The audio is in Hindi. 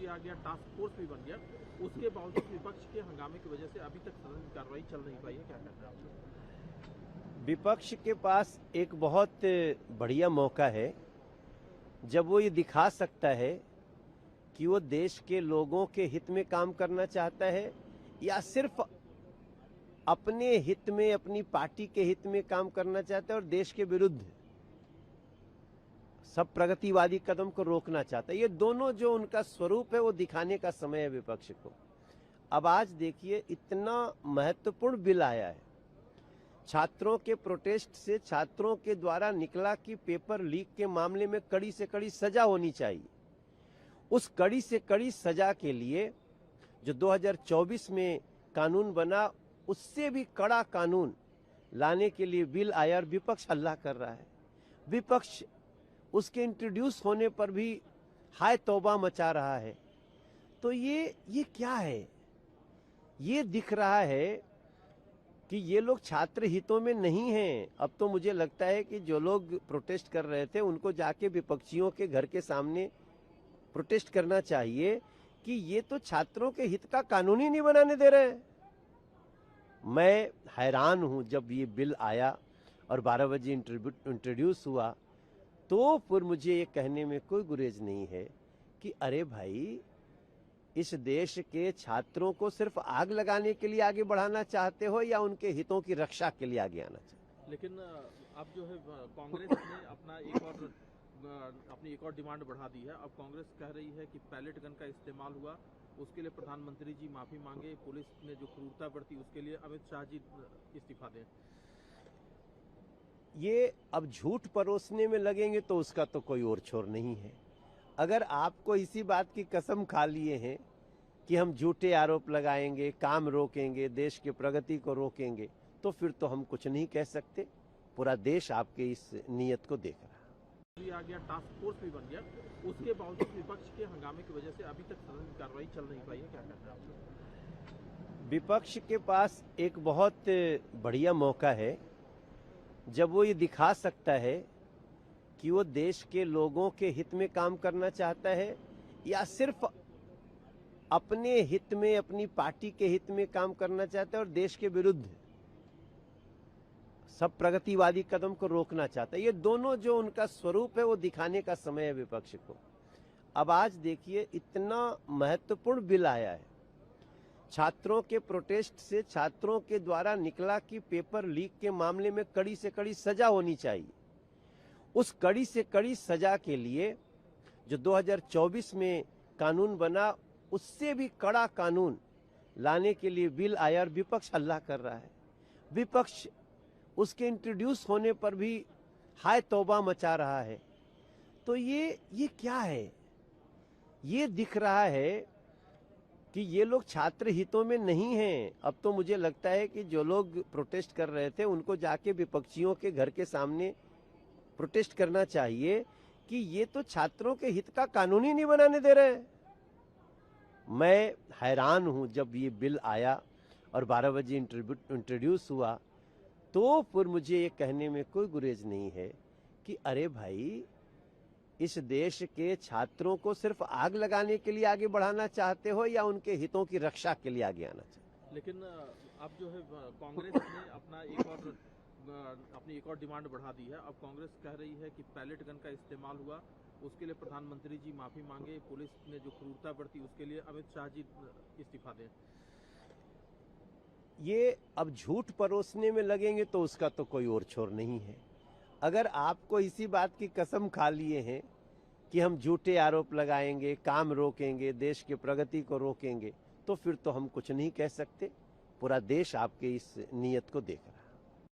आ गया, टास्क फोर्स भी बन गया, उसके बावजूद विपक्ष के हंगामे की वजह से अभी तक सदन की कार्रवाई चल नहीं पाई है, क्या कहना है आपका? विपक्ष के पास एक बहुत बढ़िया मौका है जब वो ये दिखा सकता है कि वो देश के लोगों के हित में काम करना चाहता है या सिर्फ अपने हित में, अपनी पार्टी के हित में काम करना चाहता है और देश के विरुद्ध सब प्रगतिवादी कदम को रोकना चाहता है। ये दोनों जो उनका स्वरूप है वो दिखाने का समय है विपक्ष को। अब आज देखिए, इतना महत्वपूर्ण बिल आया है, छात्रों के प्रोटेस्ट से छात्रों के द्वारा निकला कि पेपर लीक के मामले में कड़ी से कड़ी सजा होनी चाहिए। उस कड़ी से कड़ी सजा के लिए जो 2024 में कानून बना, उससे भी कड़ा कानून लाने के लिए बिल आया और विपक्ष हल्ला कर रहा है। विपक्ष उसके इंट्रोड्यूस होने पर भी हाय तौबा मचा रहा है। तो ये क्या है? ये दिख रहा है कि ये लोग छात्र हितों में नहीं हैं। अब तो मुझे लगता है कि जो लोग प्रोटेस्ट कर रहे थे उनको जाके विपक्षियों के घर के सामने प्रोटेस्ट करना चाहिए कि ये तो छात्रों के हित का कानून ही नहीं बनाने दे रहे हैं। मैं हैरान हूं, जब ये बिल आया और 12 बजे इंट्रोड्यूस हुआ तो फिर मुझे ये कहने में कोई गुरेज नहीं है कि अरे भाई, इस देश के छात्रों को सिर्फ आग लगाने के लिए आगे बढ़ाना चाहते हो या उनके हितों की रक्षा के लिए आगे आना चाहते हो? लेकिन अब जो है कांग्रेस ने अपनी एक और डिमांड बढ़ा दी है। अब कांग्रेस कह रही है कि पैलेट गन का इस्तेमाल हुआ, उसके लिए प्रधानमंत्री जी माफी मांगे, पुलिस ने जो क्रूरता बरती उसके लिए अमित शाह जी इस्तीफा दें। ये अब झूठ परोसने में लगेंगे तो उसका तो कोई और छोर नहीं है। अगर आपको इसी बात की कसम खा लिए हैं कि हम झूठे आरोप लगाएंगे, काम रोकेंगे, देश की प्रगति को रोकेंगे, तो फिर तो हम कुछ नहीं कह सकते। पूरा देश आपके इस नीयत को देख रहा है। आ गया, टास्क फोर्स भी बन गया, उसके बावजूद विपक्ष के हंगामे की वजह से अभी तक सदन की कार्रवाई चल नहीं पाई है, क्या कहना है आपका? विपक्ष के पास एक बहुत बढ़िया मौका है जब वो ये दिखा सकता है कि वो देश के लोगों के हित में काम करना चाहता है या सिर्फ अपने हित में, अपनी पार्टी के हित में काम करना चाहता है और देश के विरुद्ध सब प्रगतिवादी कदम को रोकना चाहता है। ये दोनों जो उनका स्वरूप है वो दिखाने का समय है विपक्ष को। अब आज देखिए, इतना महत्वपूर्ण बिल आया है, छात्रों के प्रोटेस्ट से छात्रों के द्वारा निकला कि पेपर लीक के मामले में कड़ी से कड़ी सजा होनी चाहिए। उस कड़ी से कड़ी सजा के लिए जो 2024 में कानून बना, उससे भी कड़ा कानून लाने के लिए बिल आया और विपक्ष हल्ला कर रहा है। विपक्ष उसके इंट्रोड्यूस होने पर भी हाय तौबा मचा रहा है। तो ये क्या है? ये दिख रहा है कि ये लोग छात्र हितों में नहीं हैं। अब तो मुझे लगता है कि जो लोग प्रोटेस्ट कर रहे थे उनको जाके विपक्षियों के घर के सामने प्रोटेस्ट करना चाहिए कि ये तो छात्रों के हित का कानून ही नहीं बनाने दे रहे हैं। मैं हैरान हूं, जब ये बिल आया और 12 बजे इंट्रोड्यूस हुआ तो फिर मुझे ये कहने में कोई गुरेज नहीं है कि अरे भाई, इस देश के छात्रों को सिर्फ आग लगाने के लिए आगे बढ़ाना चाहते हो या उनके हितों की रक्षा के लिए आगे आना चाहते हो? लेकिन अब जो है कांग्रेस ने अपनी एक और डिमांड बढ़ा दी है। अब कांग्रेस कह रही है कि पैलेट गन का इस्तेमाल हुआ, उसके लिए प्रधानमंत्री जी माफी मांगे, पुलिस ने जो क्रूरता बरती उसके लिए अमित शाह जी इस्तीफा दें। ये अब झूठ परोसने में लगेंगे तो उसका तो कोई और छोर नहीं है। अगर आपको इसी बात की कसम खा लिए हैं कि हम झूठे आरोप लगाएंगे, काम रोकेंगे, देश की प्रगति को रोकेंगे, तो फिर तो हम कुछ नहीं कह सकते। पूरा देश आपके इस नीयत को देख रहा है।